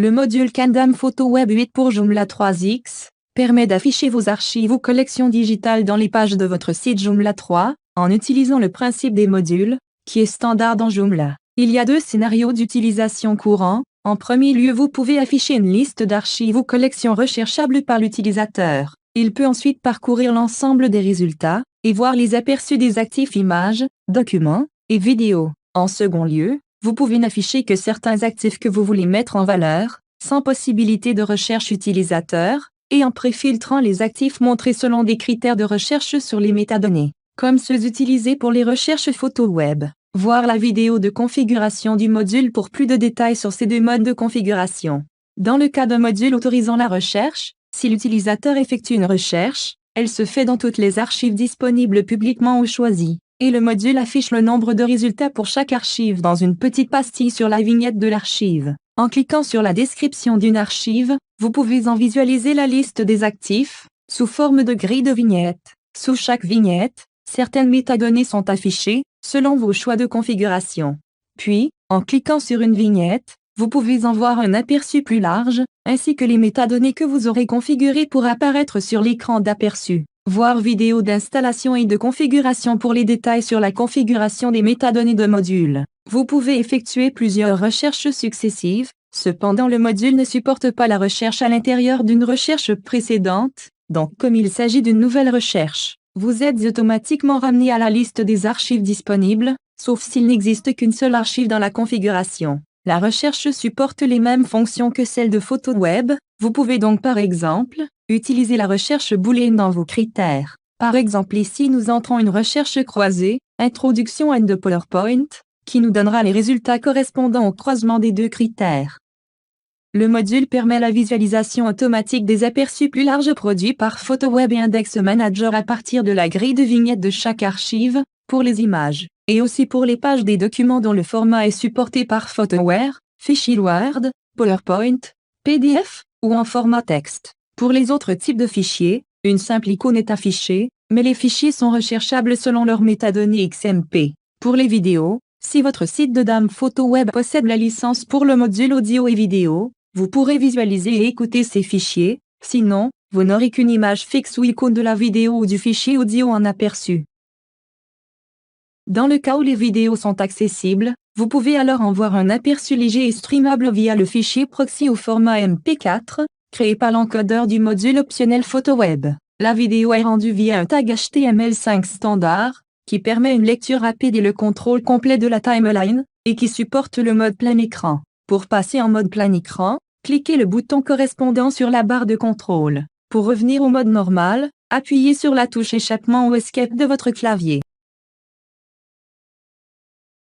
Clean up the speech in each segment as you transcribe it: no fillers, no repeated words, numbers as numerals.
Le module Candam Photo Web 8 pour Joomla 3X permet d'afficher vos archives ou collections digitales dans les pages de votre site Joomla 3, en utilisant le principe des modules, qui est standard dans Joomla. Il y a deux scénarios d'utilisation courants. En premier lieu, vous pouvez afficher une liste d'archives ou collections recherchables par l'utilisateur. Il peut ensuite parcourir l'ensemble des résultats et voir les aperçus des actifs images, documents et vidéos. En second lieu, vous pouvez n'afficher que certains actifs que vous voulez mettre en valeur, sans possibilité de recherche utilisateur, et en préfiltrant les actifs montrés selon des critères de recherche sur les métadonnées, comme ceux utilisés pour les recherches photo web. Voir la vidéo de configuration du module pour plus de détails sur ces deux modes de configuration. Dans le cas d'un module autorisant la recherche, si l'utilisateur effectue une recherche, elle se fait dans toutes les archives disponibles publiquement ou choisies, et le module affiche le nombre de résultats pour chaque archive dans une petite pastille sur la vignette de l'archive. En cliquant sur la description d'une archive, vous pouvez en visualiser la liste des actifs, sous forme de grille de vignettes. Sous chaque vignette, certaines métadonnées sont affichées, selon vos choix de configuration. Puis, en cliquant sur une vignette, vous pouvez en voir un aperçu plus large, ainsi que les métadonnées que vous aurez configurées pour apparaître sur l'écran d'aperçu. Voir vidéo d'installation et de configuration pour les détails sur la configuration des métadonnées de module. Vous pouvez effectuer plusieurs recherches successives, cependant le module ne supporte pas la recherche à l'intérieur d'une recherche précédente, donc comme il s'agit d'une nouvelle recherche, vous êtes automatiquement ramené à la liste des archives disponibles, sauf s'il n'existe qu'une seule archive dans la configuration. La recherche supporte les mêmes fonctions que celle de photo web, vous pouvez donc par exemple, utiliser la recherche booléenne dans vos critères. Par exemple ici nous entrons une recherche croisée, Introduction and PowerPoint, qui nous donnera les résultats correspondant au croisement des deux critères. Le module permet la visualisation automatique des aperçus plus larges produits par PhotoWeb et Index Manager à partir de la grille de vignettes de chaque archive, pour les images, et aussi pour les pages des documents dont le format est supporté par PhotoWare, fichier Word, PowerPoint, PDF, ou en format texte. Pour les autres types de fichiers, une simple icône est affichée, mais les fichiers sont recherchables selon leurs métadonnées XMP. Pour les vidéos, si votre site de Candam Photo Web possède la licence pour le module audio et vidéo, vous pourrez visualiser et écouter ces fichiers, sinon, vous n'aurez qu'une image fixe ou icône de la vidéo ou du fichier audio en aperçu. Dans le cas où les vidéos sont accessibles, vous pouvez alors en voir un aperçu léger et streamable via le fichier proxy au format MP4, créé par l'encodeur du module optionnel PhotoWeb. La vidéo est rendue via un tag HTML5 standard, qui permet une lecture rapide et le contrôle complet de la timeline, et qui supporte le mode plein écran. Pour passer en mode plein écran, cliquez le bouton correspondant sur la barre de contrôle. Pour revenir au mode normal, appuyez sur la touche échappement ou escape de votre clavier.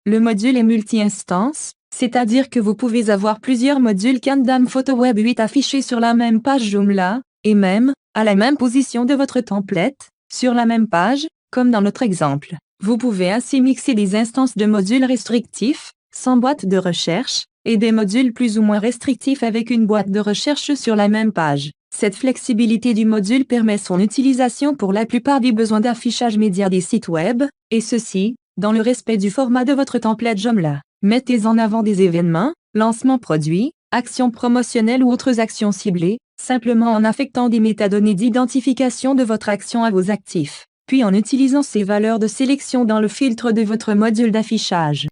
Le module est multi-instance, c'est-à-dire que vous pouvez avoir plusieurs modules Candam Photo Web 8 affichés sur la même page Joomla, et même, à la même position de votre template, sur la même page, comme dans notre exemple. Vous pouvez ainsi mixer des instances de modules restrictifs, sans boîte de recherche, et des modules plus ou moins restrictifs avec une boîte de recherche sur la même page. Cette flexibilité du module permet son utilisation pour la plupart des besoins d'affichage média des sites web, et ceci, dans le respect du format de votre template Joomla. Mettez en avant des événements, lancements produits, actions promotionnelles ou autres actions ciblées, simplement en affectant des métadonnées d'identification de votre action à vos actifs, puis en utilisant ces valeurs de sélection dans le filtre de votre module d'affichage.